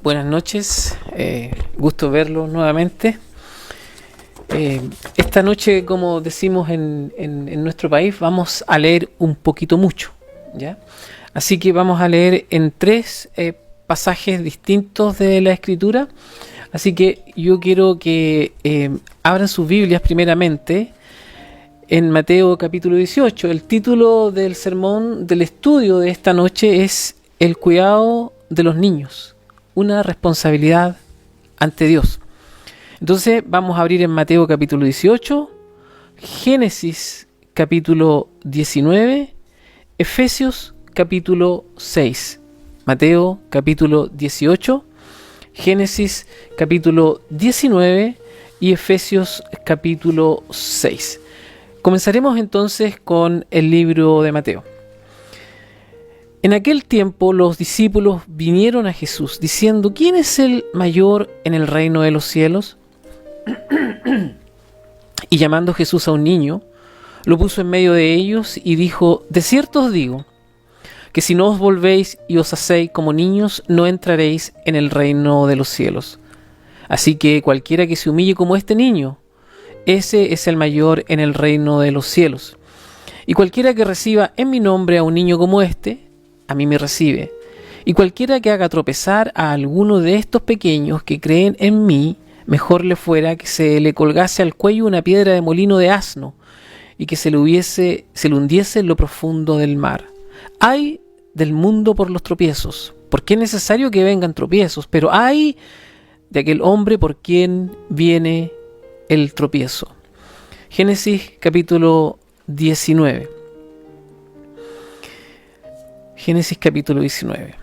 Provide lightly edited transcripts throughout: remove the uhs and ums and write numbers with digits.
Buenas noches, gusto verlo nuevamente. Esta noche, como decimos en nuestro país, vamos a leer un poquito mucho, ¿ya? Así que vamos a leer en tres pasajes distintos de la Escritura. Así que yo quiero que abran sus Biblias primeramente en Mateo capítulo 18. El título del sermón, del estudio de esta noche es El cuidado de los niños, una responsabilidad ante Dios. Entonces vamos a abrir en Mateo capítulo 18, Génesis capítulo 19, Efesios capítulo 6. Mateo capítulo 18, Génesis capítulo 19 y Efesios capítulo 6. Comenzaremos entonces con el libro de Mateo. En aquel tiempo los discípulos vinieron a Jesús diciendo: ¿quién es el mayor en el reino de los cielos? Y llamando Jesús a un niño, lo puso en medio de ellos y dijo: de cierto os digo, que si no os volvéis y os hacéis como niños, no entraréis en el reino de los cielos. Así que cualquiera que se humille como este niño, ese es el mayor en el reino de los cielos. Y cualquiera que reciba en mi nombre a un niño como este, a mí me recibe. Y cualquiera que haga tropezar a alguno de estos pequeños que creen en mí, mejor le fuera que se le colgase al cuello una piedra de molino de asno y que se le hundiese en lo profundo del mar. Ay del mundo por los tropiezos, porque es necesario que vengan tropiezos, pero ay de aquel hombre por quien viene el tropiezo. Génesis capítulo 19. Génesis capítulo 19.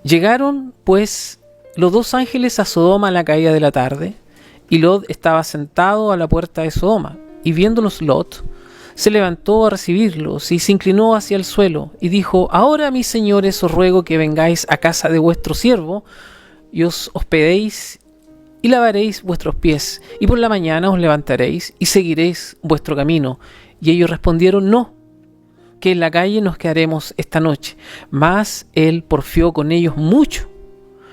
Llegaron, pues, los dos ángeles a Sodoma a la caída de la tarde, y Lot estaba sentado a la puerta de Sodoma, y viéndolos Lot, se levantó a recibirlos, y se inclinó hacia el suelo, y dijo: ahora, mis señores, os ruego que vengáis a casa de vuestro siervo, y os hospedéis, y lavaréis vuestros pies, y por la mañana os levantaréis, y seguiréis vuestro camino. Y ellos respondieron: no, que en la calle nos quedaremos esta noche. Mas él porfió con ellos mucho,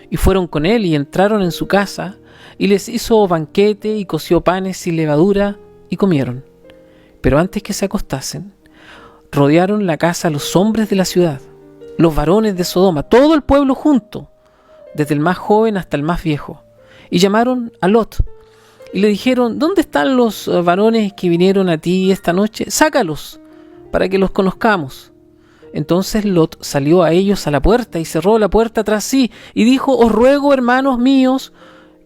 y fueron con él, y entraron en su casa, y les hizo banquete, y coció panes sin levadura, y comieron. Pero antes que se acostasen, rodearon la casa los hombres de la ciudad, los varones de Sodoma, todo el pueblo junto, desde el más joven hasta el más viejo, y llamaron a Lot, y le dijeron: ¿dónde están los varones que vinieron a ti esta noche? Sácalos, para que los conozcamos. Entonces Lot salió a ellos a la puerta y cerró la puerta tras sí, y dijo: os ruego, hermanos míos,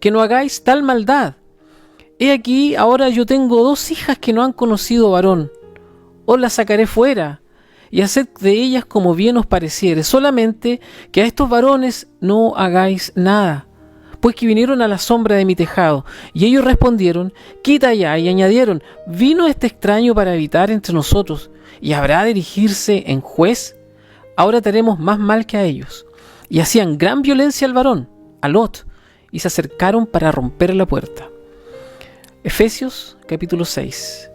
que no hagáis tal maldad. He aquí, ahora yo tengo 2 hijas que no han conocido varón. Os las sacaré fuera, y haced de ellas como bien os pareciere, solamente que a estos varones no hagáis nada, pues que vinieron a la sombra de mi tejado. Y ellos respondieron: quita ya. Y añadieron: ¿vino este extraño para habitar entre nosotros, y habrá de erigirse en juez? Ahora tenemos más mal que a ellos. Y hacían gran violencia al varón, a Lot, y se acercaron para romper la puerta. Efesios capítulo 6.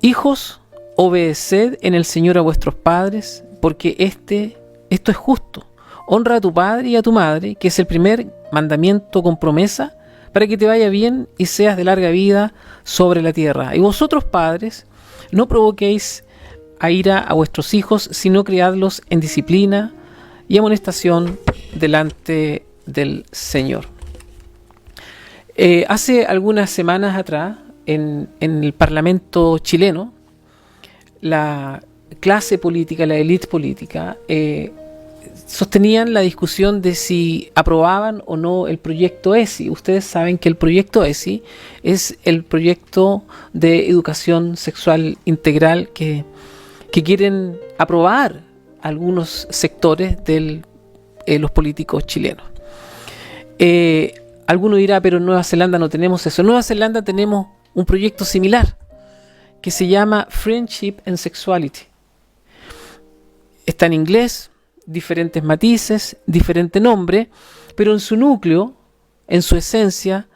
Hijos, obedeced en el Señor a vuestros padres, porque esto es justo. Honra a tu padre y a tu madre, que es el primer mandamiento con promesa, para que te vaya bien y seas de larga vida sobre la tierra. Y vosotros, padres, no provoquéis a ira a vuestros hijos, sino criadlos en disciplina y amonestación delante del Señor. Hace algunas semanas atrás, en el Parlamento chileno, la clase política, la élite política, sostenían la discusión de si aprobaban o no el proyecto ESI. Ustedes saben que el proyecto ESI es el proyecto de educación sexual integral que quieren aprobar algunos sectores de los políticos chilenos. Alguno dirá: pero en Nueva Zelanda no tenemos eso. En Nueva Zelanda tenemos un proyecto similar que se llama Friendship and Sexuality. Está en inglés, diferentes matices, diferente nombre, pero en su núcleo, en su esencia,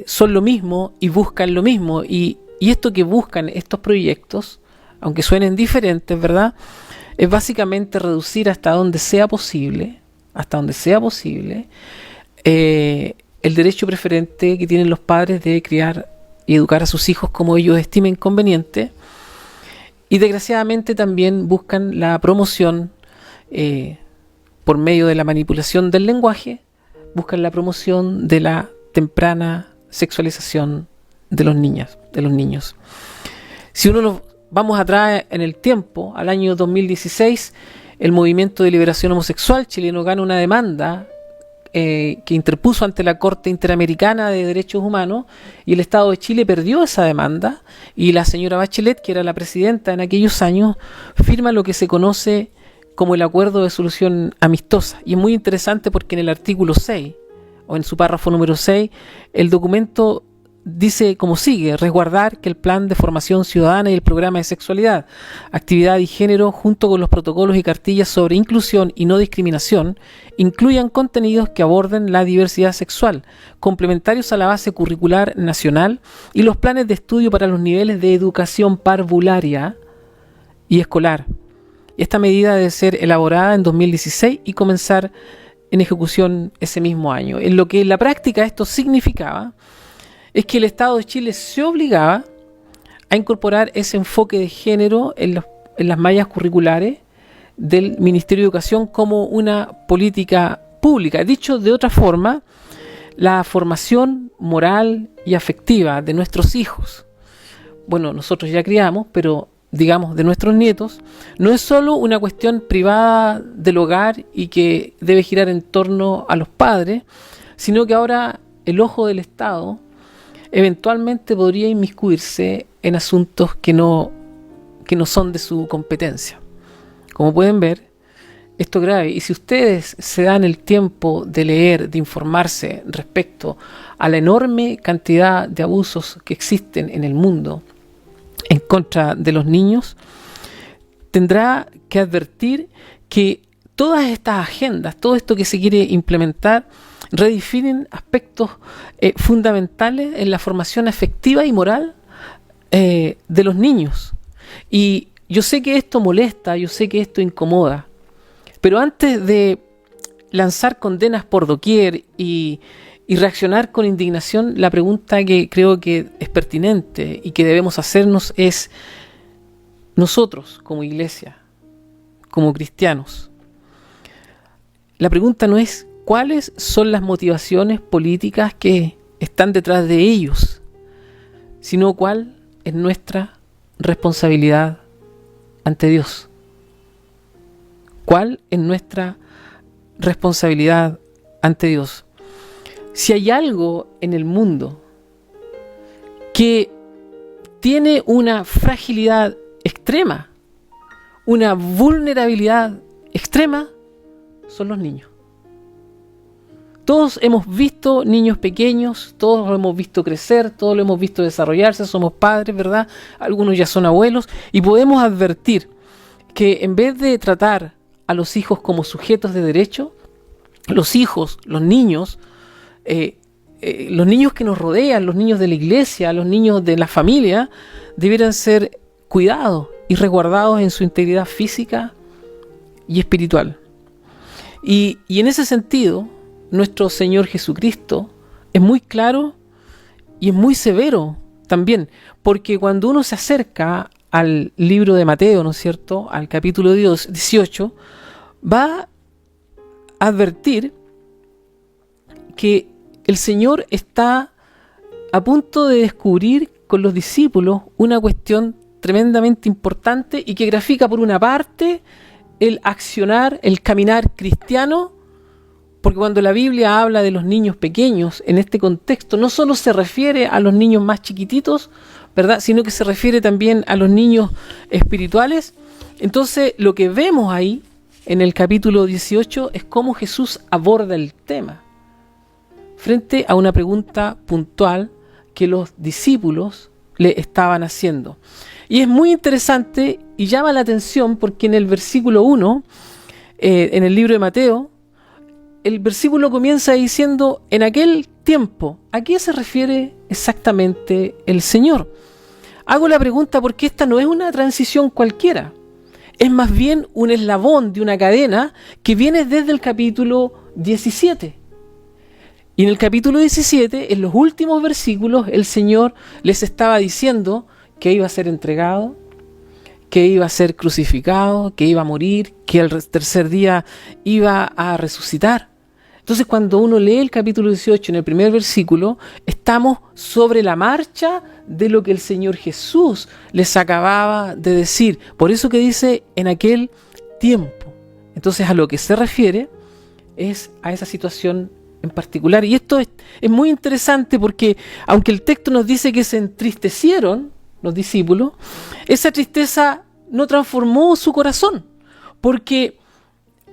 son lo mismo y buscan lo mismo. Y esto que buscan estos proyectos, aunque suenen diferentes, ¿verdad?, es básicamente reducir hasta donde sea posible hasta donde sea posible, el derecho preferente que tienen los padres de criar y educar a sus hijos como ellos estimen conveniente. Y desgraciadamente también buscan la promoción por medio de la manipulación del lenguaje, buscan la promoción de la temprana sexualización de los niños. Si uno nos vamos atrás en el tiempo, al año 2016, el Movimiento de Liberación Homosexual chileno gana una demanda que interpuso ante la Corte Interamericana de Derechos Humanos, y el Estado de Chile perdió esa demanda, y la señora Bachelet, que era la presidenta en aquellos años, firma lo que se conoce como el Acuerdo de Solución Amistosa. Y es muy interesante porque en el artículo 6, o en su párrafo número 6, el documento dice como sigue: resguardar que el plan de formación ciudadana y el programa de sexualidad, actividad y género, junto con los protocolos y cartillas sobre inclusión y no discriminación, incluyan contenidos que aborden la diversidad sexual, complementarios a la base curricular nacional y los planes de estudio para los niveles de educación parvularia y escolar. Esta medida debe ser elaborada en 2016 y comenzar en ejecución ese mismo año. En lo que en la práctica esto significaba es que el Estado de Chile se obligaba a incorporar ese enfoque de género en las mallas curriculares del Ministerio de Educación como una política pública. Dicho de otra forma, la formación moral y afectiva de nuestros hijos, bueno, nosotros ya criamos, pero digamos de nuestros nietos, no es solo una cuestión privada del hogar y que debe girar en torno a los padres, sino que ahora el ojo del Estado eventualmente podría inmiscuirse en asuntos que no son de su competencia. Como pueden ver, esto es grave, y si ustedes se dan el tiempo de leer, de informarse respecto a la enorme cantidad de abusos que existen en el mundo en contra de los niños, tendrá que advertir que todas estas agendas, todo esto que se quiere implementar, redefinen aspectos fundamentales en la formación afectiva y moral de los niños. Y yo sé que esto molesta, yo sé que esto incomoda, pero antes de lanzar condenas por doquier y reaccionar con indignación, la pregunta que creo que es pertinente y que debemos hacernos es: nosotros como iglesia, como cristianos, la pregunta no es cuáles son las motivaciones políticas que están detrás de ellos, sino cuál es nuestra responsabilidad ante Dios. ¿Cuál es nuestra responsabilidad ante Dios? Si hay algo en el mundo que tiene una fragilidad extrema, una vulnerabilidad extrema, son los niños. Todos hemos visto niños pequeños, todos los hemos visto crecer, todos los hemos visto desarrollarse, somos padres, ¿verdad? Algunos ya son abuelos, y podemos advertir que en vez de tratar a los hijos como sujetos de derecho, los hijos, los niños que nos rodean, los niños de la iglesia, los niños de la familia, debieran ser cuidados y resguardados en su integridad física y espiritual. Y en ese sentido, nuestro Señor Jesucristo es muy claro y es muy severo también, porque cuando uno se acerca al libro de Mateo, ¿no es cierto?, al capítulo 18, va a advertir que el Señor está a punto de descubrir con los discípulos una cuestión tremendamente importante y que grafica por una parte el accionar, el caminar cristiano, porque cuando la Biblia habla de los niños pequeños en este contexto, no solo se refiere a los niños más chiquititos, ¿verdad?, sino que se refiere también a los niños espirituales. Entonces, lo que vemos ahí en el capítulo 18 es cómo Jesús aborda el tema frente a una pregunta puntual que los discípulos le estaban haciendo. Y es muy interesante y llama la atención porque en el versículo 1, en el libro de Mateo, el versículo comienza diciendo: en aquel tiempo. ¿A qué se refiere exactamente el Señor? Hago la pregunta porque esta no es una transición cualquiera. es más bien un eslabón de una cadena que viene desde el capítulo 17. Y en el capítulo 17, en los últimos versículos, el Señor les estaba diciendo que iba a ser entregado, que iba a ser crucificado, que iba a morir, que al tercer día iba a resucitar. Entonces, cuando uno lee el capítulo 18 en el primer versículo, estamos sobre la marcha de lo que el Señor Jesús les acababa de decir. Por eso que dice en aquel tiempo. Entonces, a lo que se refiere es a esa situación en particular. Y esto es muy interesante porque, aunque el texto nos dice que se entristecieron los discípulos, esa tristeza no transformó su corazón, porque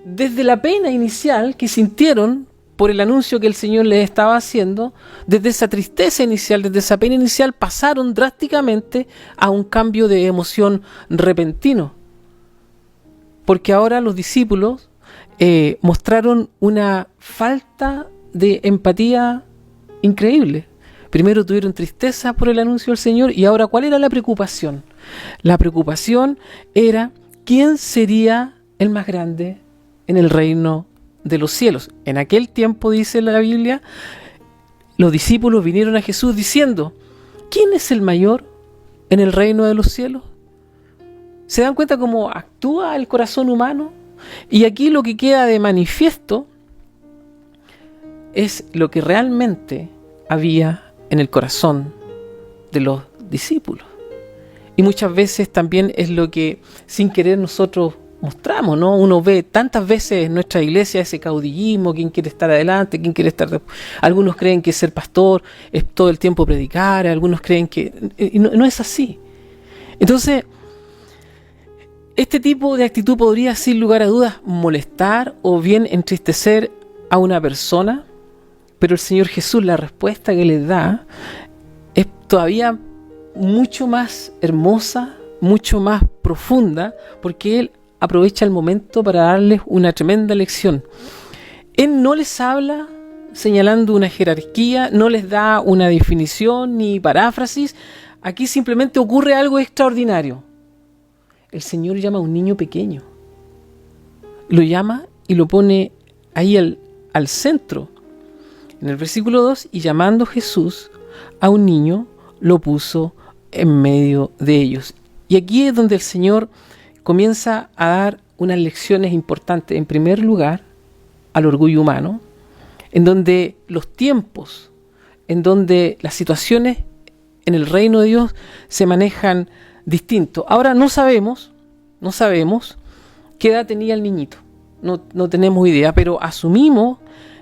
desde la pena inicial que sintieron por el anuncio que el Señor les estaba haciendo, desde esa tristeza inicial, desde esa pena inicial, pasaron drásticamente a un cambio de emoción repentino. Porque ahora los discípulos mostraron una falta de empatía increíble. Primero tuvieron tristeza por el anuncio del Señor, y ahora, ¿cuál era la preocupación? La preocupación era quién sería el más grande en el reino de los cielos. En aquel tiempo, dice la Biblia, los discípulos vinieron a Jesús diciendo: ¿quién es el mayor en el reino de los cielos? ¿Se dan cuenta cómo actúa el corazón humano? Y aquí lo que queda de manifiesto es lo que realmente había en el corazón de los discípulos. Y muchas veces también es lo que sin querer nosotros mostramos, ¿no? Uno ve tantas veces en nuestra iglesia ese caudillismo, quién quiere estar adelante, quién quiere estar después. Algunos creen que ser pastor es todo el tiempo predicar, algunos creen que... no es así. Entonces, este tipo de actitud podría, sin lugar a dudas, molestar o bien entristecer a una persona, pero el Señor Jesús, la respuesta que les da es todavía mucho más hermosa, mucho más profunda, porque Él aprovecha el momento para darles una tremenda lección. Él no les habla señalando una jerarquía, no les da una definición ni paráfrasis. Aquí simplemente ocurre algo extraordinario. El Señor llama a un niño pequeño. Lo llama y lo pone ahí al centro. En el versículo 2, y llamando Jesús a un niño, lo puso en medio de ellos. Y aquí es donde el Señor comienza a dar unas lecciones importantes. En primer lugar, al orgullo humano, en donde los tiempos, en donde las situaciones en el reino de Dios se manejan distinto. Ahora no sabemos qué edad tenía el niñito. No tenemos idea, pero asumimos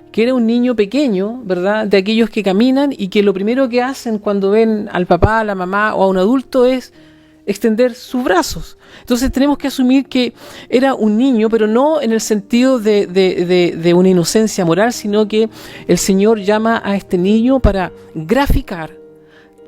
que era un niño pequeño, ¿verdad? De aquellos que caminan y que lo primero que hacen cuando ven al papá, a la mamá o a un adulto es extender sus brazos. Entonces tenemos que asumir que era un niño, pero no en el sentido de una inocencia moral, sino que el Señor llama a este niño para graficar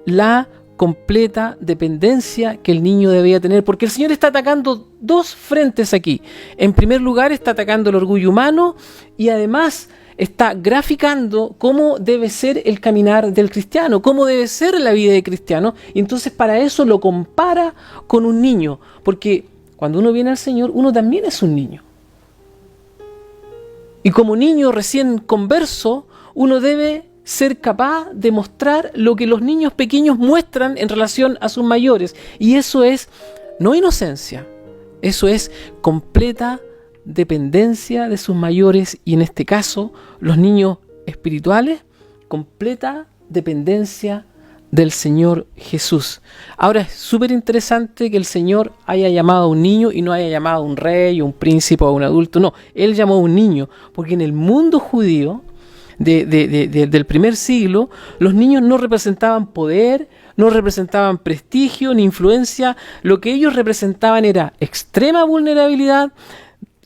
la completa dependencia que el niño debía tener, porque el Señor está atacando dos frentes aquí. En primer lugar, está atacando el orgullo humano y además está graficando cómo debe ser el caminar del cristiano, cómo debe ser la vida del cristiano, y entonces para eso lo compara con un niño, porque cuando uno viene al Señor, uno también es un niño. Y como niño recién converso, uno debe ser capaz de mostrar lo que los niños pequeños muestran en relación a sus mayores. Y eso es no inocencia, eso es completa dependencia de sus mayores, y en este caso, los niños espirituales, completa dependencia del Señor Jesús. Ahora es súper interesante que el Señor haya llamado a un niño y no haya llamado a un rey, un príncipe o a un adulto. No, Él llamó a un niño, porque en el mundo judío del primer siglo, los niños no representaban poder, no representaban prestigio ni influencia. Lo que ellos representaban era extrema vulnerabilidad,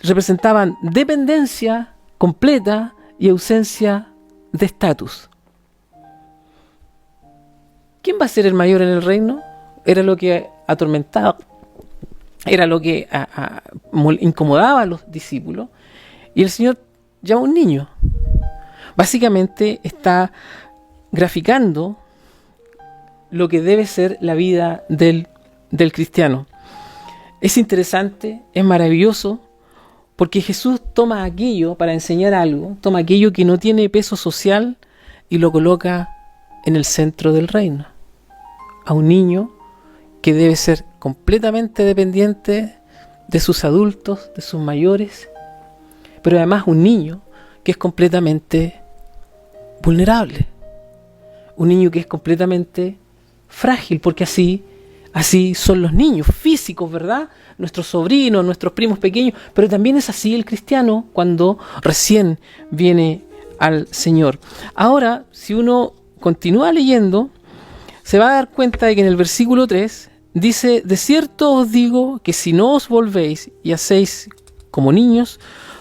representaban dependencia completa y ausencia de estatus. ¿Quién va a ser el mayor en el reino? Era lo que atormentaba, era lo que incomodaba a los discípulos. Y el Señor llama a un niño. Básicamente está graficando lo que debe ser la vida del cristiano. Es interesante, es maravilloso, porque Jesús toma aquello para enseñar algo, toma aquello que no tiene peso social y lo coloca en el centro del reino. A un niño que debe ser completamente dependiente de sus adultos, de sus mayores, pero además un niño que es completamente vulnerable, un niño que es completamente frágil, porque así son los niños físicos, ¿verdad? Nuestros sobrinos, nuestros primos pequeños, pero también es así el cristiano cuando recién viene al Señor. Ahora, si uno continúa leyendo, se va a dar cuenta de que en el versículo 3 dice: de cierto os digo que si no os volvéis y hacéis como niños,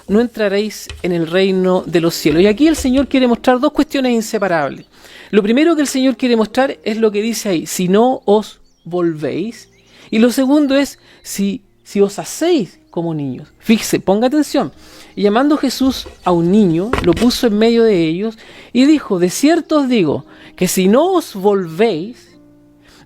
no entraréis en el reino de los cielos. Y aquí el Señor quiere mostrar dos cuestiones inseparables. Lo primero que el Señor quiere mostrar es lo que dice ahí: si no os volvéis. Y lo segundo es si os hacéis como niños. Fíjese, ponga atención. Y llamando Jesús a un niño, lo puso en medio de ellos y dijo: de cierto os digo que si no os volvéis,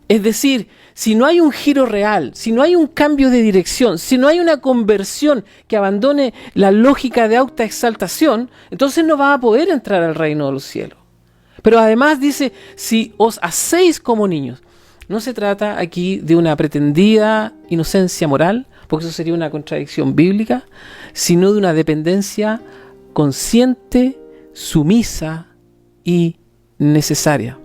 es decir, si no hay un giro real, si no hay un cambio de dirección, si no hay una conversión que abandone la lógica de autoexaltación, entonces no va a poder entrar al reino de los cielos. Pero además dice: si os hacéis como niños. No se trata aquí de una pretendida inocencia moral, porque eso sería una contradicción bíblica, sino de una dependencia consciente, sumisa y necesaria.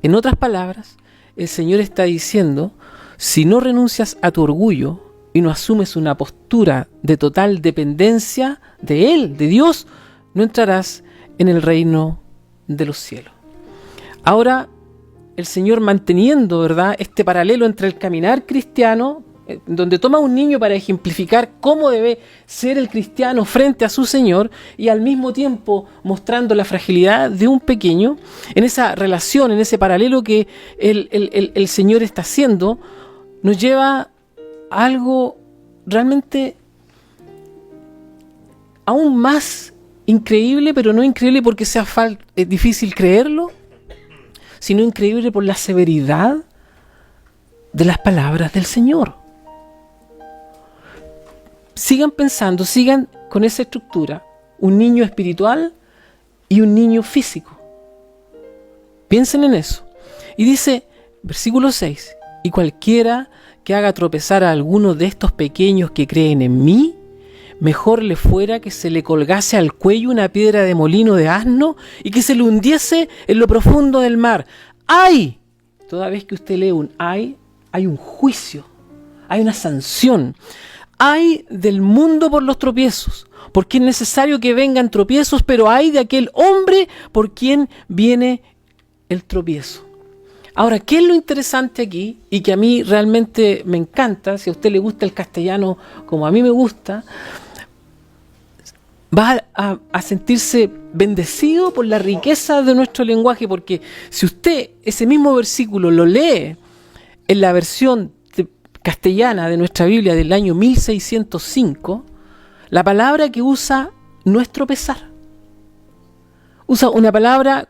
En otras palabras, el Señor está diciendo: si no renuncias a tu orgullo y no asumes una postura de total dependencia de Él, de Dios, no entrarás en el reino de los cielos. Ahora, el Señor, manteniendo, ¿verdad?, este paralelo entre el caminar cristiano, donde toma a un niño para ejemplificar cómo debe ser el cristiano frente a su Señor, y al mismo tiempo mostrando la fragilidad de un pequeño, en esa relación, en ese paralelo que el Señor está haciendo, nos lleva a algo realmente aún más increíble, pero no increíble porque sea difícil creerlo, sino increíble por la severidad de las palabras del Señor. Sigan pensando, sigan con esa estructura: un niño espiritual y un niño físico. Piensen en eso. Y dice, versículo 6, y cualquiera que haga tropezar a alguno de estos pequeños que creen en mí, mejor le fuera que se le colgase al cuello una piedra de molino de asno y que se le hundiese en lo profundo del mar. ¡Ay! Toda vez que usted lee un ay, hay un juicio, hay una sanción. ¡Ay del mundo por los tropiezos! Porque es necesario que vengan tropiezos, pero ay de aquel hombre por quien viene el tropiezo. Ahora, ¿qué es lo interesante aquí? Y que a mí realmente me encanta, si a usted le gusta el castellano como a mí me gusta, va a sentirse bendecido por la riqueza de nuestro lenguaje, porque si usted ese mismo versículo lo lee en la versión castellana de nuestra Biblia del año 1605, la palabra que usa no es tropezar. Usa una palabra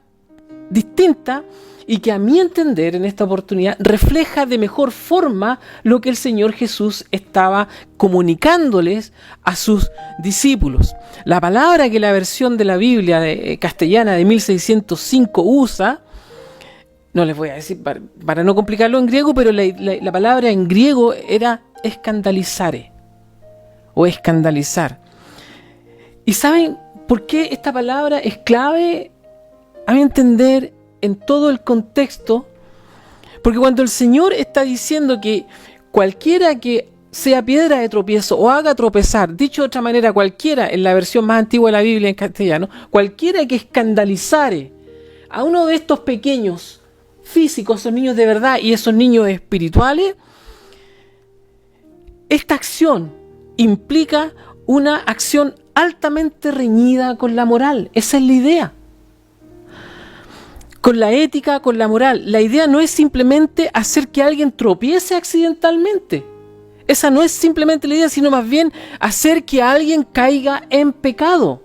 distinta y que, a mi entender, en esta oportunidad refleja de mejor forma lo que el Señor Jesús estaba comunicándoles a sus discípulos. La palabra que la versión de la Biblia castellana de 1605 usa, no les voy a decir para no complicarlo en griego, pero la palabra en griego era escandalizare o escandalizar. ¿Y saben por qué esta palabra es clave, a mi entender, en todo el contexto? Porque cuando el Señor está diciendo que cualquiera que sea piedra de tropiezo o haga tropezar, dicho de otra manera, cualquiera, en la versión más antigua de la Biblia en castellano, cualquiera que escandalizare a uno de estos pequeños físicos, esos niños de verdad y esos niños espirituales, esta acción implica una acción altamente reñida con la moral. Esa es la idea. Con la ética, con la moral. La idea no es simplemente hacer que alguien tropiece accidentalmente. Esa no es simplemente la idea, sino más bien hacer que alguien caiga en pecado.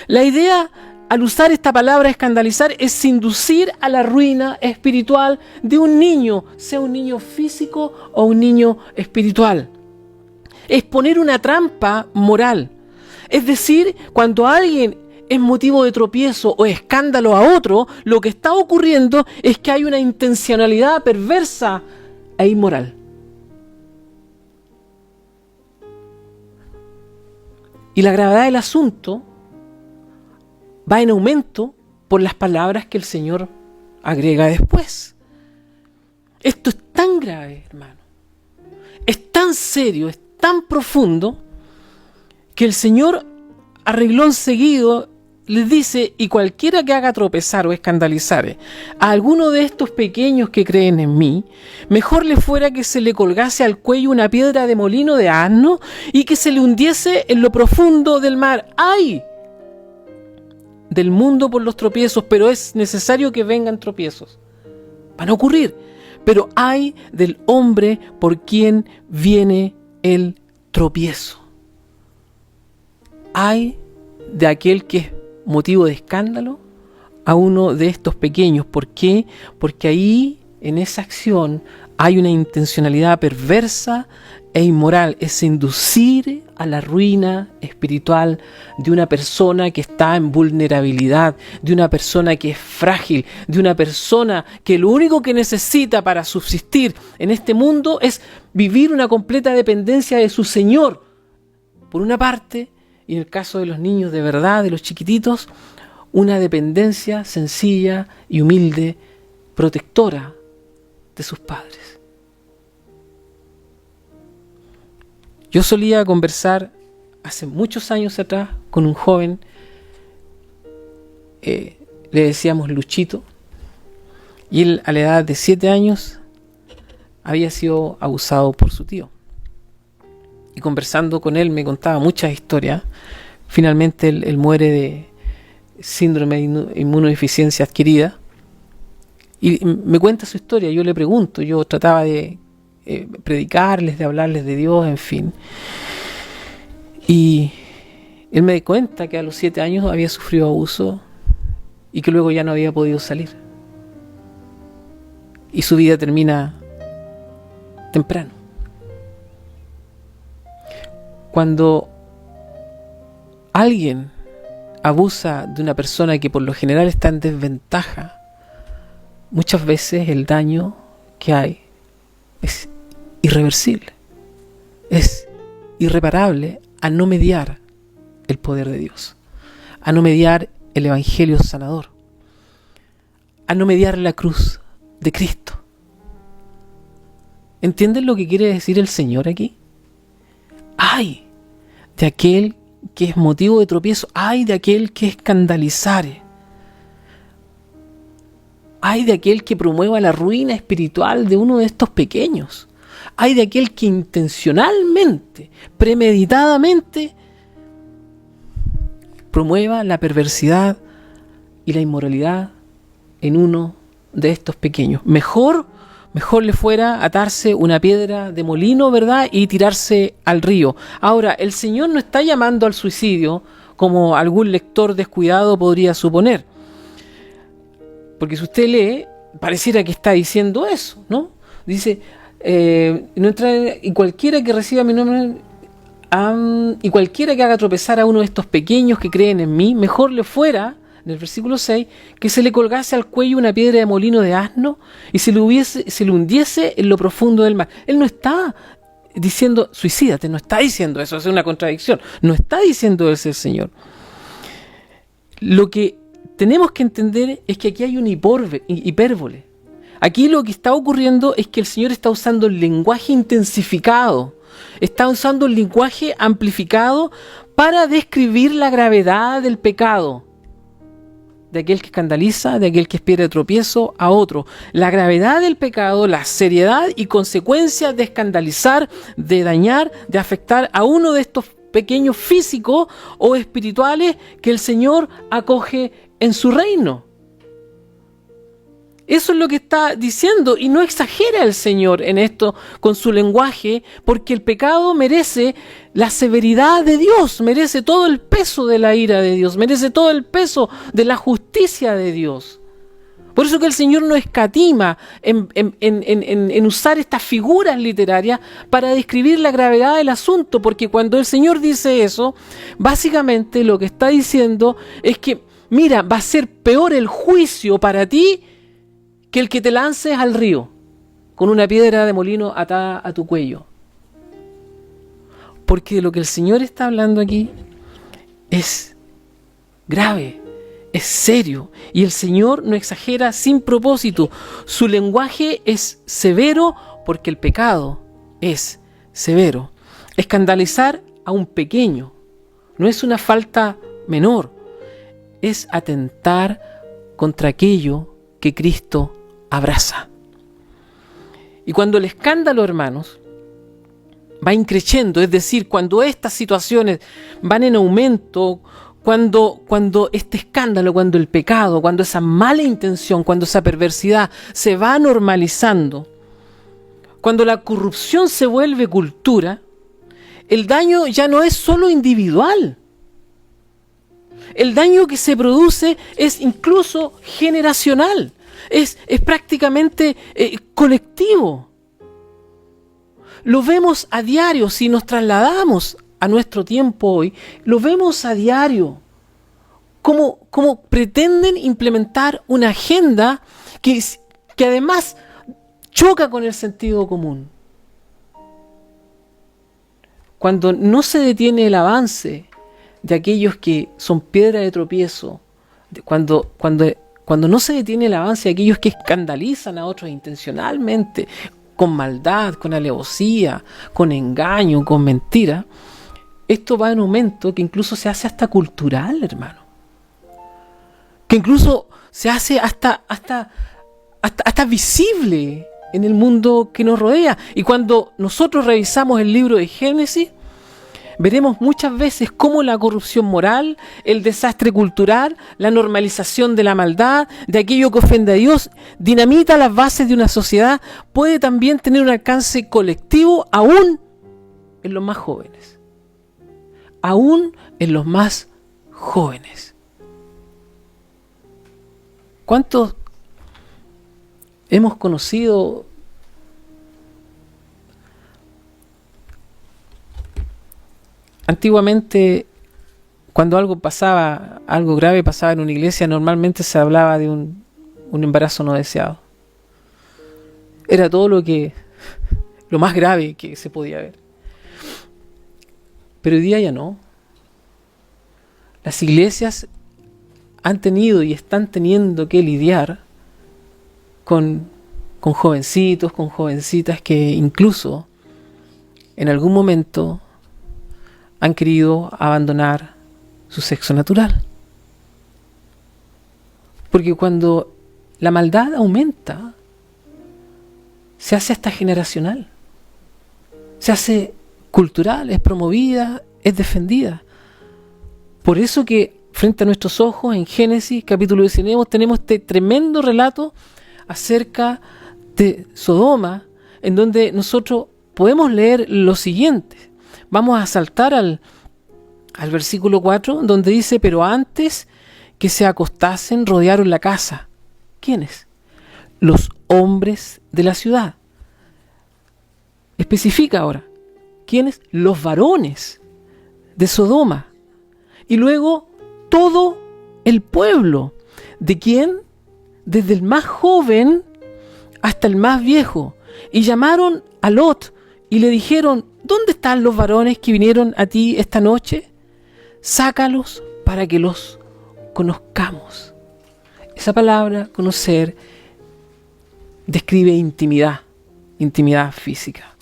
La idea al usar esta palabra escandalizar, es inducir a la ruina espiritual de un niño, sea un niño físico o un niño espiritual. Es poner una trampa moral. Es decir, cuando alguien es motivo de tropiezo o escándalo a otro, lo que está ocurriendo es que hay una intencionalidad perversa e inmoral. Y la gravedad del asunto va en aumento por las palabras que el Señor agrega después. Esto es tan grave, hermano. Es tan serio, es tan profundo, que el Señor a renglón seguido les dice: y cualquiera que haga tropezar o escandalizare a alguno de estos pequeños que creen en mí, mejor le fuera que se le colgase al cuello una piedra de molino de asno y que se le hundiese en lo profundo del mar. ¡Ay! Del mundo por los tropiezos, pero es necesario que vengan tropiezos. Van a ocurrir. Pero ay del hombre por quien viene el tropiezo. Ay de aquel que es motivo de escándalo a uno de estos pequeños. ¿Por qué? Porque ahí, en esa acción, hay una intencionalidad perversa e inmoral. Es inducir a la ruina espiritual de una persona que está en vulnerabilidad, de una persona que es frágil, de una persona que lo único que necesita para subsistir en este mundo es vivir una completa dependencia de su Señor, por una parte, y en el caso de los niños de verdad, de los chiquititos, una dependencia sencilla y humilde, protectora de sus padres. Yo solía conversar hace muchos años atrás con un joven, le decíamos Luchito, y él a la edad de 7 años había sido abusado por su tío. Y conversando con él me contaba muchas historias. Finalmente él muere de síndrome de inmunodeficiencia adquirida. Y me cuenta su historia. Yo le pregunto, yo trataba de predicarles, de hablarles de Dios, en fin. Y él me cuenta que a los 7 años había sufrido abuso y que luego ya no había podido salir. Y su vida termina temprano. Cuando alguien abusa de una persona que por lo general está en desventaja, muchas veces el daño que hay es irreversible, es irreparable a no mediar el poder de Dios, a no mediar el evangelio sanador, a no mediar la cruz de Cristo. ¿Entienden lo que quiere decir el Señor aquí? ¡Ay de aquel que es motivo de tropiezo! ¡Ay de aquel que escandalizare! ¡Ay de aquel que promueva la ruina espiritual de uno de estos pequeños! ¡Ay de aquel que intencionalmente, premeditadamente, promueva la perversidad y la inmoralidad en uno de estos pequeños! Mejor le fuera atarse una piedra de molino, ¿verdad?, y tirarse al río. Ahora, el Señor no está llamando al suicidio como algún lector descuidado podría suponer. Porque si usted lee, pareciera que está diciendo eso, ¿no? Dice, no entra, y cualquiera que reciba mi nombre, y cualquiera que haga tropezar a uno de estos pequeños que creen en mí, mejor le fuera, en el versículo 6, que se le colgase al cuello una piedra de molino de asno y se le hundiese en lo profundo del mar. Él no está diciendo suicídate, no está diciendo eso, es una contradicción. No está diciendo eso el Señor. Lo que tenemos que entender es que aquí hay una hipérbole. Aquí lo que está ocurriendo es que el Señor está usando el lenguaje intensificado, está usando el lenguaje amplificado para describir la gravedad del pecado, de aquel que escandaliza, de aquel que es piedra de tropiezo a otro. La gravedad del pecado, la seriedad y consecuencias de escandalizar, de dañar, de afectar a uno de estos pequeños físicos o espirituales que el Señor acoge en su reino. Eso es lo que está diciendo, y no exagera el Señor en esto con su lenguaje, porque el pecado merece la severidad de Dios, merece todo el peso de la ira de Dios, merece todo el peso de la justicia de Dios. Por eso que el Señor no escatima en usar estas figuras literarias para describir la gravedad del asunto, porque cuando el Señor dice eso, básicamente lo que está diciendo es que, mira, va a ser peor el juicio para ti que el que te lances al río con una piedra de molino atada a tu cuello. Porque lo que el Señor está hablando aquí es grave, es serio, y el Señor no exagera sin propósito. Su lenguaje es severo porque el pecado es severo. Escandalizar a un pequeño no es una falta menor, es atentar contra aquello que Cristo abraza. Y cuando el escándalo, hermanos, va increciendo, es decir, cuando estas situaciones van en aumento, cuando este escándalo, cuando el pecado, cuando esa mala intención, cuando esa perversidad se va normalizando, cuando la corrupción se vuelve cultura, el daño ya no es solo individual. El daño que se produce es incluso generacional, es prácticamente colectivo. Lo vemos a diario. Si nos trasladamos a nuestro tiempo hoy, lo vemos a diario. Cómo pretenden implementar una agenda que además choca con el sentido común. Cuando no se detiene el avance de aquellos que son piedra de tropiezo, cuando no se detiene el avance de aquellos que escandalizan a otros intencionalmente, con maldad, con alevosía, con engaño, con mentira, esto va en aumento, que incluso se hace hasta cultural, hermano. Que incluso se hace hasta visible en el mundo que nos rodea. Y cuando nosotros revisamos el libro de Génesis, veremos muchas veces cómo la corrupción moral, el desastre cultural, la normalización de la maldad, de aquello que ofende a Dios, dinamita las bases de una sociedad, puede también tener un alcance colectivo aún en los más jóvenes. Aún en los más jóvenes. ¿Cuántos hemos conocido antiguamente? Cuando algo grave pasaba en una iglesia, normalmente se hablaba de un embarazo no deseado. Era todo lo más grave que se podía ver. Pero hoy día ya no. Las iglesias han tenido y están teniendo que lidiar con jovencitos, con jovencitas que incluso en algún momento han querido abandonar su sexo natural. Porque cuando la maldad aumenta, se hace hasta generacional, se hace cultural, es promovida, es defendida. Por eso que frente a nuestros ojos en Génesis capítulo 19 tenemos este tremendo relato acerca de Sodoma, en donde nosotros podemos leer lo siguiente. Vamos a saltar al versículo 4, donde dice: pero antes que se acostasen, rodearon la casa. ¿Quiénes? Los hombres de la ciudad. Especifica ahora. ¿Quiénes? Los varones de Sodoma. Y luego todo el pueblo. ¿De quién? Desde el más joven hasta el más viejo. Y llamaron a Lot y le dijeron: ¿dónde están los varones que vinieron a ti esta noche? Sácalos para que los conozcamos. Esa palabra, conocer, describe intimidad física.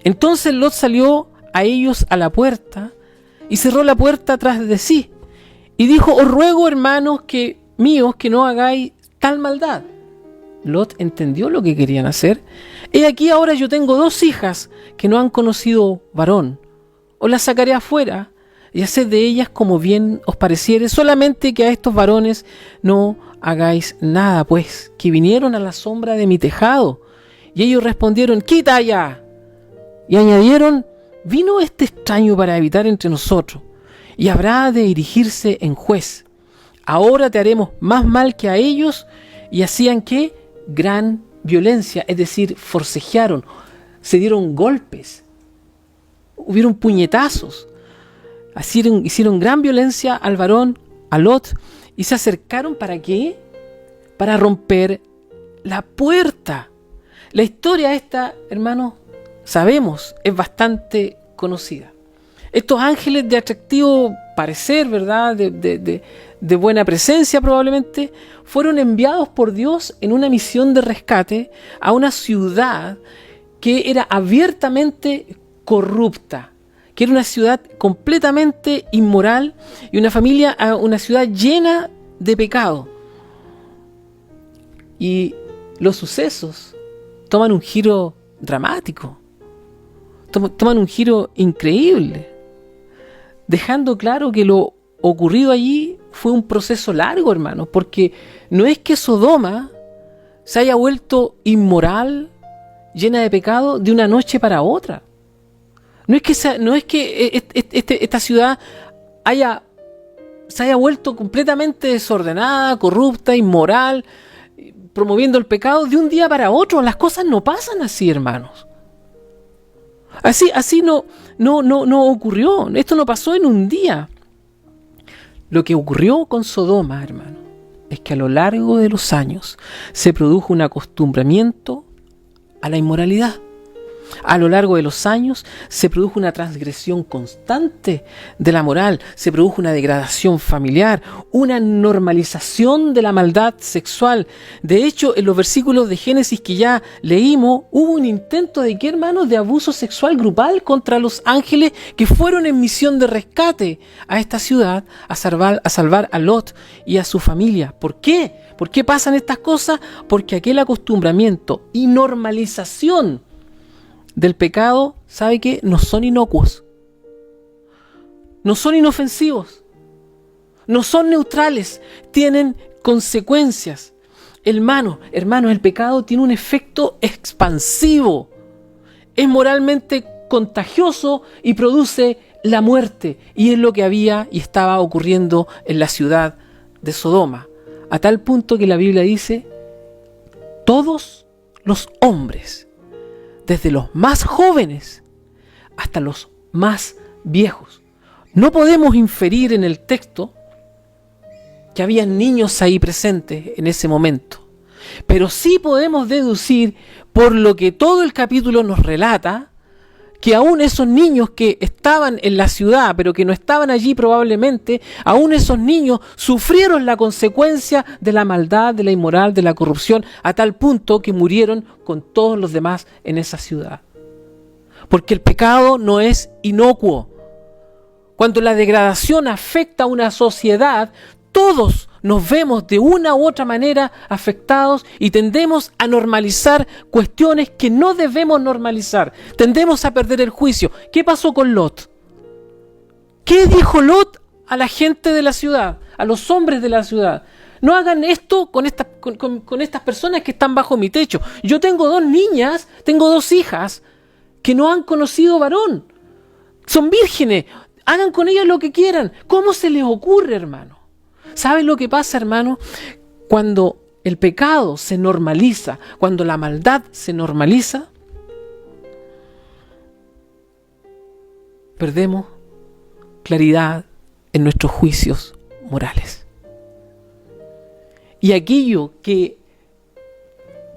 Entonces Lot salió a ellos a la puerta y cerró la puerta tras de sí. Y dijo: os ruego, hermanos míos, que no hagáis tal maldad. Lot entendió lo que querían hacer. He aquí ahora yo tengo 2 hijas que no han conocido varón. Os las sacaré afuera y haced de ellas como bien os pareciere, solamente que a estos varones no hagáis nada, pues que vinieron a la sombra de mi tejado. Y ellos respondieron: quita allá. Y añadieron: vino este extraño para habitar entre nosotros, y habrá de erigirse en juez. Ahora te haremos más mal que a ellos. Y hacían ¿qué? Gran violencia, es decir, forcejearon, se dieron golpes, hubieron puñetazos, hicieron gran violencia al varón, a Lot, y se acercaron ¿para qué? Para romper la puerta. La historia esta, hermanos, sabemos, es bastante conocida. Estos ángeles de atractivo parecer, ¿verdad? De buena presencia probablemente, fueron enviados por Dios en una misión de rescate a una ciudad que era abiertamente corrupta, que era una ciudad completamente inmoral y una ciudad llena de pecado. Y los sucesos toman un giro dramático, toman un giro increíble, dejando claro que lo ocurrido allí fue un proceso largo, hermano, porque no es que Sodoma se haya vuelto inmoral, llena de pecado, de una noche para otra. No es que esta ciudad se haya vuelto completamente desordenada, corrupta, inmoral, promoviendo el pecado de un día para otro. Las cosas no pasan así, hermanos. Así no ocurrió. Esto no pasó en un día. Lo que ocurrió con Sodoma, hermano, es que a lo largo de los años se produjo un acostumbramiento a la inmoralidad. A lo largo de los años se produjo una transgresión constante de la moral, se produjo una degradación familiar, una normalización de la maldad sexual. De hecho, en los versículos de Génesis que ya leímos, hubo un intento de, ¿qué, hermanos?, de abuso sexual grupal contra los ángeles que fueron en misión de rescate a esta ciudad, a salvar a Lot y a su familia. ¿Por qué? ¿Por qué pasan estas cosas? Porque aquel acostumbramiento y normalización del pecado, ¿sabe qué? No son inocuos, no son inofensivos, no son neutrales, tienen consecuencias. Hermanos, el pecado tiene un efecto expansivo, es moralmente contagioso y produce la muerte, y es lo que había y estaba ocurriendo en la ciudad de Sodoma, a tal punto que la Biblia dice: todos los hombres, desde los más jóvenes hasta los más viejos. No podemos inferir en el texto que había niños ahí presentes en ese momento, pero sí podemos deducir, por lo que todo el capítulo nos relata, que aún esos niños que estaban en la ciudad, pero que no estaban allí probablemente, aún esos niños sufrieron la consecuencia de la maldad, de la inmoral, de la corrupción, a tal punto que murieron con todos los demás en esa ciudad. Porque el pecado no es inocuo. Cuando la degradación afecta a una sociedad, todos nos vemos de una u otra manera afectados y tendemos a normalizar cuestiones que no debemos normalizar. Tendemos a perder el juicio. ¿Qué pasó con Lot? ¿Qué dijo Lot a la gente de la ciudad, a los hombres de la ciudad? No hagan esto con estas personas que están bajo mi techo. Yo tengo 2 niñas, tengo 2 hijas que no han conocido varón. Son vírgenes. Hagan con ellas lo que quieran. ¿Cómo se les ocurre, hermano? ¿Saben lo que pasa, hermano? Cuando el pecado se normaliza, cuando la maldad se normaliza, perdemos claridad en nuestros juicios morales. Y aquello que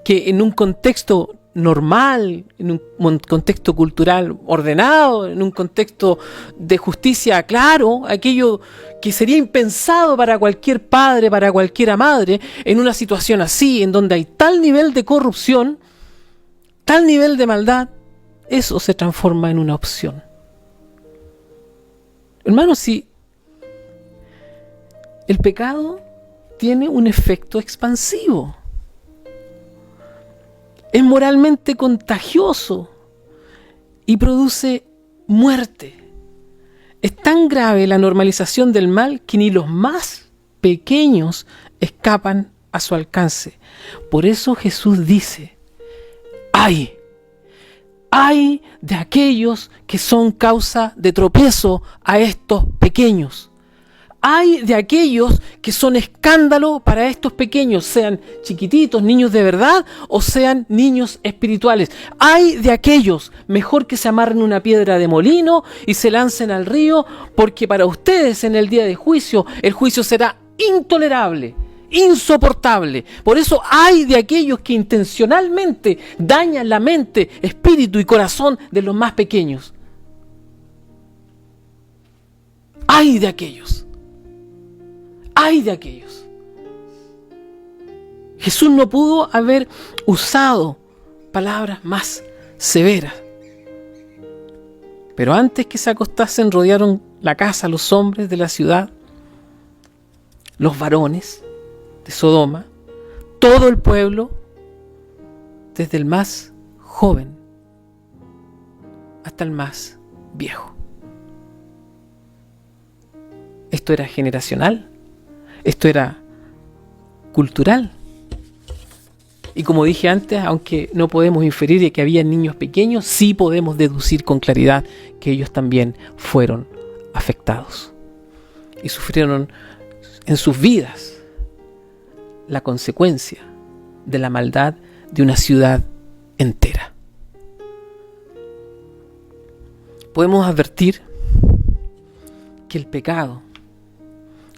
en un contexto normal, en un contexto cultural ordenado, en un contexto de justicia claro, aquello que sería impensado para cualquier padre, para cualquiera madre, en una situación así, en donde hay tal nivel de corrupción, tal nivel de maldad, eso se transforma en una opción. Hermanos, si el pecado tiene un efecto expansivo, es moralmente contagioso y produce muerte. Es tan grave la normalización del mal que ni los más pequeños escapan a su alcance. Por eso Jesús dice, ¡ay! ¡Ay de aquellos que son causa de tropiezo a estos pequeños! ¡Ay de aquellos que son escándalo para estos pequeños, sean chiquititos, niños de verdad, o sean niños espirituales! ¡Ay de aquellos! Mejor que se amarren una piedra de molino y se lancen al río, porque para ustedes en el día de juicio, el juicio será intolerable, insoportable. Por eso hay de aquellos que intencionalmente dañan la mente, espíritu y corazón de los más pequeños. Hay de aquellos. Hay de aquellos. Jesús no pudo haber usado palabras más severas. Pero antes que se acostasen, rodearon la casa los hombres de la ciudad, los varones de Sodoma, todo el pueblo, desde el más joven hasta el más viejo. Esto era generacional, esto era cultural. Y como dije antes, aunque no podemos inferir de que había niños pequeños, sí podemos deducir con claridad que ellos también fueron afectados y sufrieron en sus vidas la consecuencia de la maldad de una ciudad entera. Podemos advertir que el pecado,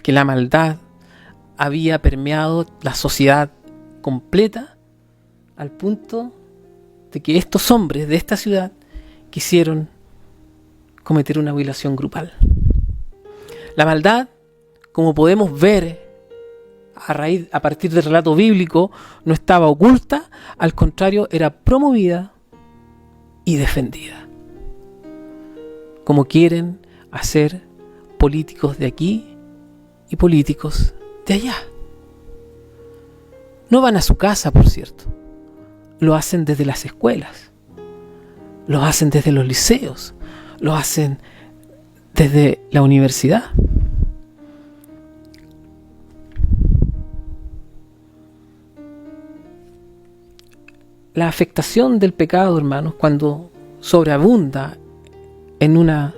que la maldad había permeado la sociedad completa al punto de que estos hombres de esta ciudad quisieron cometer una violación grupal. La maldad, como podemos ver a partir del relato bíblico, no estaba oculta, al contrario, era promovida y defendida. Como quieren hacer políticos de aquí y políticos de allá. No van a su casa, por cierto. Lo hacen desde las escuelas. Lo hacen desde los liceos. Lo hacen desde la universidad. La afectación del pecado, hermanos, cuando sobreabunda en una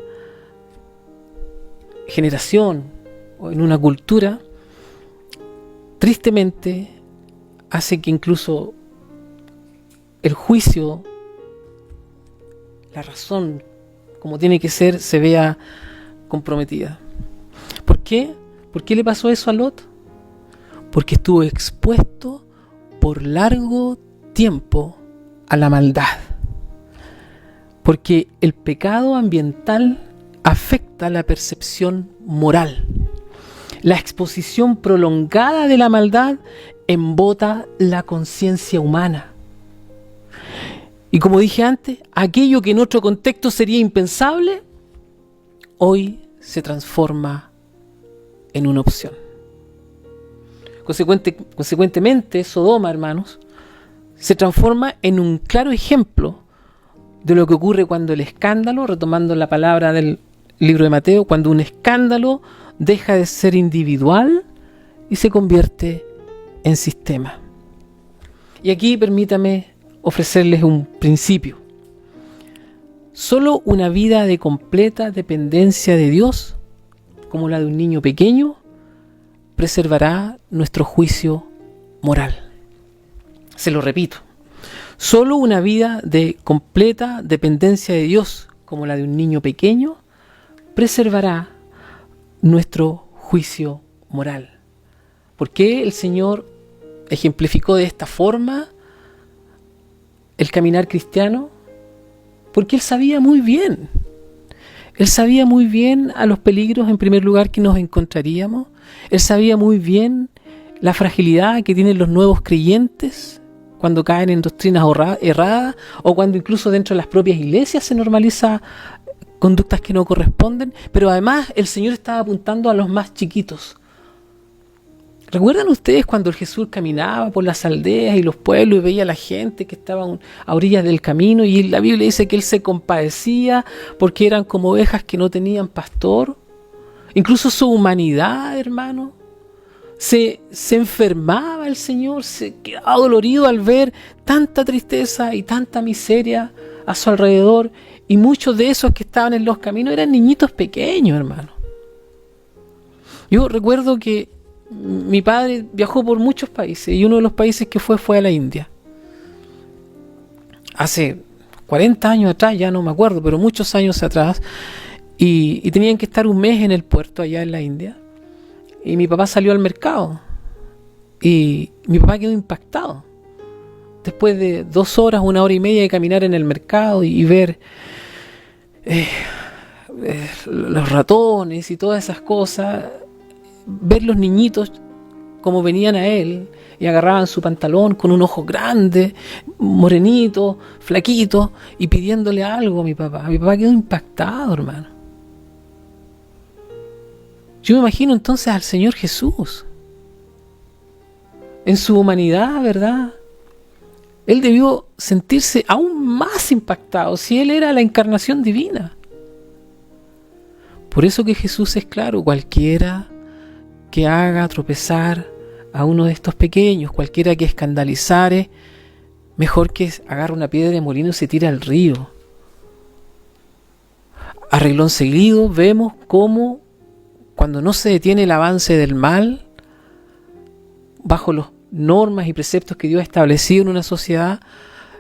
generación o en una cultura, tristemente hace que incluso el juicio, la razón, como tiene que ser, se vea comprometida. ¿Por qué? ¿Por qué le pasó eso a Lot? Porque estuvo expuesto por largo tiempo a la maldad. Porque el pecado ambiental afecta la percepción moral. La exposición prolongada de la maldad embota la conciencia humana. Y como dije antes, aquello que en otro contexto sería impensable, hoy se transforma en una opción. Consecuentemente, Sodoma, hermanos, se transforma en un claro ejemplo de lo que ocurre cuando el escándalo, retomando la palabra del libro de Mateo, cuando un escándalo deja de ser individual y se convierte en sistema. Y aquí permítame ofrecerles un principio. Solo una vida de completa dependencia de Dios, como la de un niño pequeño, preservará nuestro juicio moral. Se lo repito. Solo una vida de completa dependencia de Dios, como la de un niño pequeño, preservará nuestro juicio moral. ¿Por qué el Señor ejemplificó de esta forma el caminar cristiano? Porque Él sabía muy bien. Él sabía muy bien a los peligros, en primer lugar, que nos encontraríamos. Él sabía muy bien la fragilidad que tienen los nuevos creyentes cuando caen en doctrinas erradas, o cuando incluso dentro de las propias iglesias se normaliza conductas que no corresponden. Pero además el Señor estaba apuntando a los más chiquitos. ¿Recuerdan ustedes cuando Jesús caminaba por las aldeas y los pueblos y veía a la gente que estaban a orillas del camino, y la Biblia dice que Él se compadecía porque eran como ovejas que no tenían pastor? Incluso su humanidad, hermano, se enfermaba el Señor, se quedaba dolorido al ver tanta tristeza y tanta miseria a su alrededor, y muchos de esos que estaban en los caminos eran niñitos pequeños, hermano. Yo recuerdo que mi padre viajó por muchos países, y uno de los países que fue a la India. Hace 40 años atrás, ya no me acuerdo, pero muchos años atrás, y tenían que estar un mes en el puerto allá en la India. Y mi papá salió al mercado y mi papá quedó impactado. Después de 2 horas, 1 hora y media de caminar en el mercado y ver los ratones y todas esas cosas, ver los niñitos como venían a él y agarraban su pantalón con un ojo grande, morenito, flaquito, y pidiéndole algo a mi papá. Mi papá quedó impactado, hermano. Yo me imagino entonces al Señor Jesús en su humanidad, ¿verdad? Él debió sentirse aún más impactado si Él era la encarnación divina. Por eso que Jesús es claro: cualquiera que haga tropezar a uno de estos pequeños, cualquiera que escandalizare, mejor que agarre una piedra de molino y se tire al río. A renglón seguido vemos cómo, cuando no se detiene el avance del mal, bajo las normas y preceptos que Dios ha establecido en una sociedad,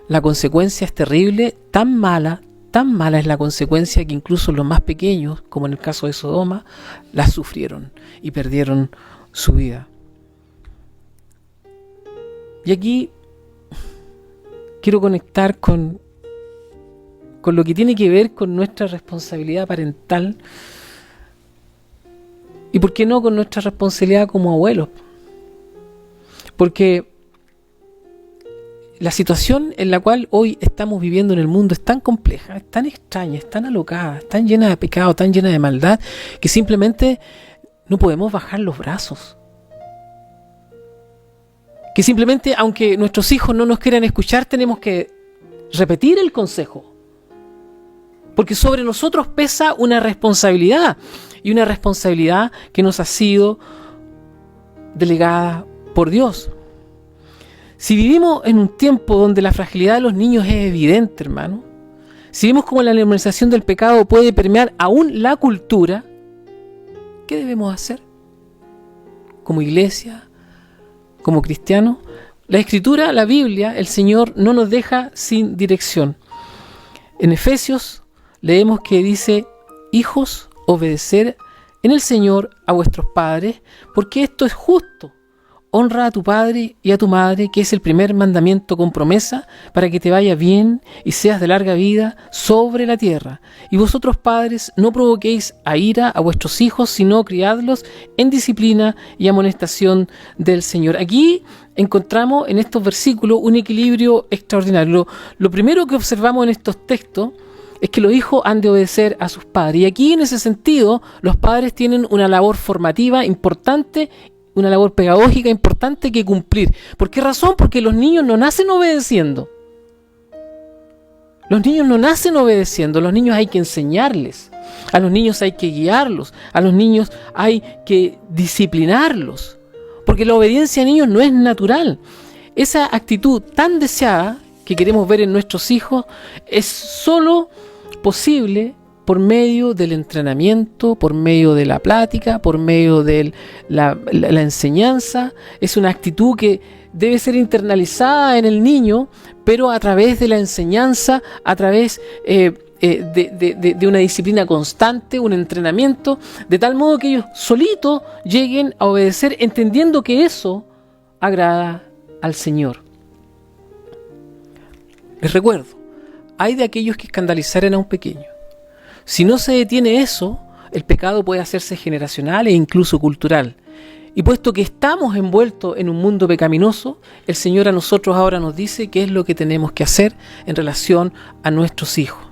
la consecuencia es terrible. Tan mala es la consecuencia que incluso los más pequeños, como en el caso de Sodoma, la sufrieron y perdieron su vida. Y aquí quiero conectar con lo que tiene que ver con nuestra responsabilidad parental. ¿Y por qué no con nuestra responsabilidad como abuelos? Porque la situación en la cual hoy estamos viviendo en el mundo es tan compleja, es tan extraña, es tan alocada, es tan llena de pecado, tan llena de maldad, que simplemente no podemos bajar los brazos. Que simplemente, aunque nuestros hijos no nos quieran escuchar, tenemos que repetir el consejo. Porque sobre nosotros pesa una responsabilidad, y una responsabilidad que nos ha sido delegada por Dios. Si vivimos en un tiempo donde la fragilidad de los niños es evidente, hermano, si vemos cómo la normalización del pecado puede permear aún la cultura, ¿qué debemos hacer? Como iglesia, como cristianos, la Escritura, la Biblia, el Señor no nos deja sin dirección. En Efesios leemos que dice: hijos, obedecer en el Señor a vuestros padres, porque esto es justo. Honra a tu padre y a tu madre, que es el primer mandamiento con promesa, para que te vaya bien y seas de larga vida sobre la tierra. Y vosotros, padres, no provoquéis a ira a vuestros hijos, sino criadlos en disciplina y amonestación del Señor. Aquí encontramos en estos versículos un equilibrio extraordinario. Lo primero que observamos en estos textos es que los hijos han de obedecer a sus padres. Y aquí, en ese sentido, los padres tienen una labor formativa importante, una labor pedagógica importante que cumplir. ¿Por qué razón? Porque los niños no nacen obedeciendo. Los niños no nacen obedeciendo. Los niños hay que enseñarles. A los niños hay que guiarlos. A los niños hay que disciplinarlos. Porque la obediencia a niños no es natural. Esa actitud tan deseada que queremos ver en nuestros hijos es solo posible por medio del entrenamiento, por medio de la plática, por medio de la enseñanza. Es una actitud que debe ser internalizada en el niño, pero a través de la enseñanza, a través de una disciplina constante, un entrenamiento, de tal modo que ellos solitos lleguen a obedecer, entendiendo que eso agrada al Señor. Les recuerdo, hay de aquellos que escandalizaren a un pequeño. Si no se detiene eso, el pecado puede hacerse generacional e incluso cultural. Y puesto que estamos envueltos en un mundo pecaminoso, el Señor a nosotros ahora nos dice qué es lo que tenemos que hacer en relación a nuestros hijos.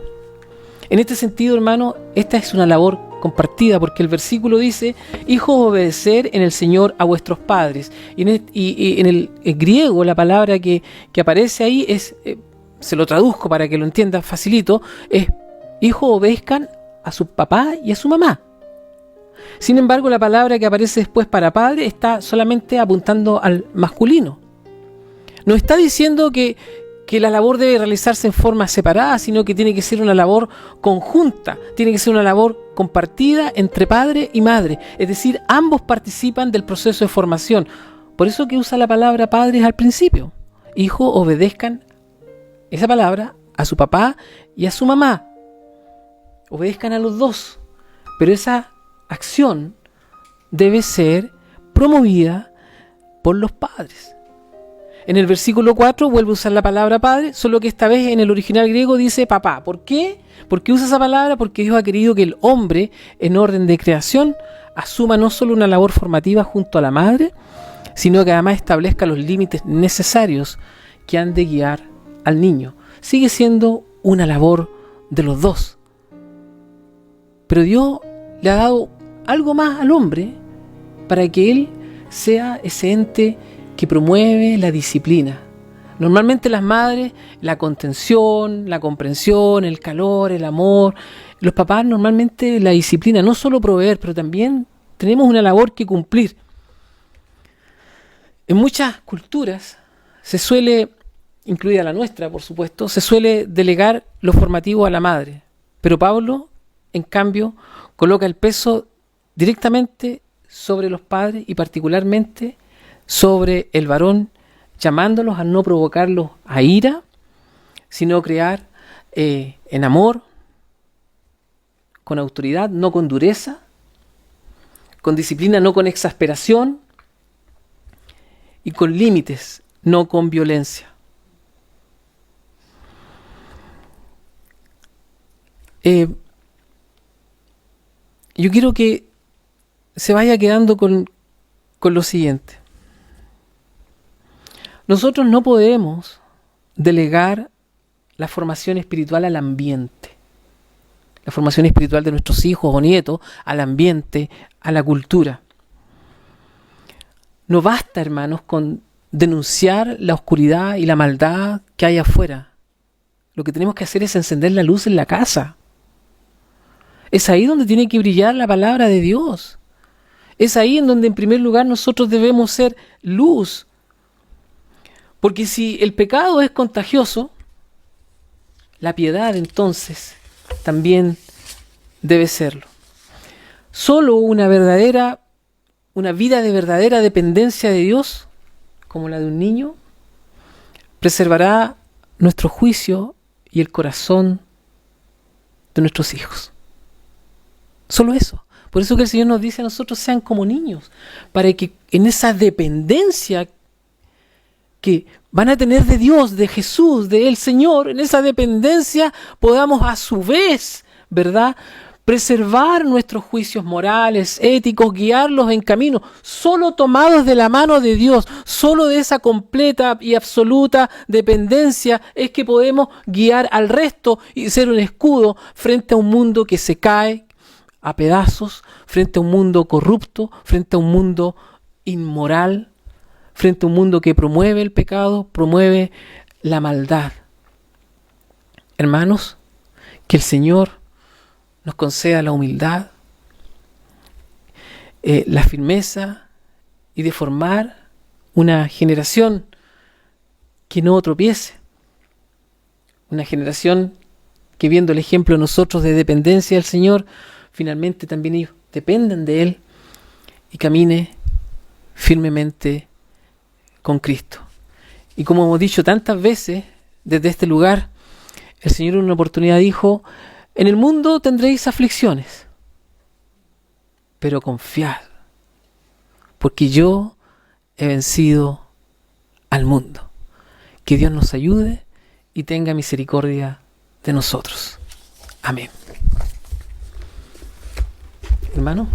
En este sentido, hermano, esta es una labor compartida, porque el versículo dice: hijos, obedecer en el Señor a vuestros padres. Y en el griego, la palabra que aparece ahí es, se lo traduzco para que lo entiendan facilito, es: hijos, obedezcan a su papá y a su mamá. Sin embargo, la palabra que aparece después para padre está solamente apuntando al masculino. No está diciendo que la labor debe realizarse en forma separada, sino que tiene que ser una labor conjunta, tiene que ser una labor compartida entre padre y madre. Es decir, ambos participan del proceso de formación. Por eso que usa la palabra padres al principio. Hijos, obedezcan esa palabra a su papá y a su mamá. Obedezcan a los dos. Pero esa acción debe ser promovida por los padres. En el versículo 4 vuelve a usar la palabra padre, solo que esta vez en el original griego dice papá. ¿Por qué? ¿Por qué usa esa palabra? Porque Dios ha querido que el hombre, en orden de creación, asuma no solo una labor formativa junto a la madre, sino que además establezca los límites necesarios que han de guiar al niño. Sigue siendo una labor de los dos. Pero Dios le ha dado algo más al hombre para que él sea ese ente que promueve la disciplina. Normalmente las madres, la contención, la comprensión, el calor, el amor. Los papás normalmente la disciplina, no solo proveer, pero también tenemos una labor que cumplir. En muchas culturas se suele, incluida la nuestra por supuesto, se suele delegar lo formativo a la madre. Pero Pablo, en cambio, coloca el peso directamente sobre los padres y particularmente sobre el varón, llamándolos a no provocarlos a ira, sino crear en amor, con autoridad, no con dureza, con disciplina, no con exasperación, y con límites, no con violencia. Yo quiero que se vaya quedando con lo siguiente. Nosotros no podemos delegar la formación espiritual al ambiente, la formación espiritual de nuestros hijos o nietos al ambiente, a la cultura. No basta, hermanos, con denunciar la oscuridad y la maldad que hay afuera. Lo que tenemos que hacer es encender la luz en la casa. Es ahí donde tiene que brillar la palabra de Dios. Es ahí en donde en primer lugar nosotros debemos ser luz. Porque si el pecado es contagioso, la piedad entonces también debe serlo. Solo una vida de verdadera dependencia de Dios, como la de un niño, preservará nuestro juicio y el corazón de nuestros hijos. Solo eso. Por eso que el Señor nos dice a nosotros sean como niños, para que en esa dependencia que van a tener de Dios, de Jesús, del Señor, en esa dependencia podamos a su vez, ¿verdad?, preservar nuestros juicios morales, éticos, guiarlos en camino, solo tomados de la mano de Dios, solo de esa completa y absoluta dependencia es que podemos guiar al resto y ser un escudo frente a un mundo que se cae a pedazos, frente a un mundo corrupto, frente a un mundo inmoral, frente a un mundo que promueve el pecado, promueve la maldad. Hermanos, que el Señor nos conceda la humildad, la firmeza y de formar una generación que no tropiece. Una generación que, viendo el ejemplo de nosotros de dependencia del Señor, finalmente también ellos dependan de Él y camine firmemente con Cristo. Y como hemos dicho tantas veces desde este lugar, el Señor en una oportunidad dijo: en el mundo tendréis aflicciones, pero confiad, porque yo he vencido al mundo. Que Dios nos ayude y tenga misericordia de nosotros. Amén. Hermano.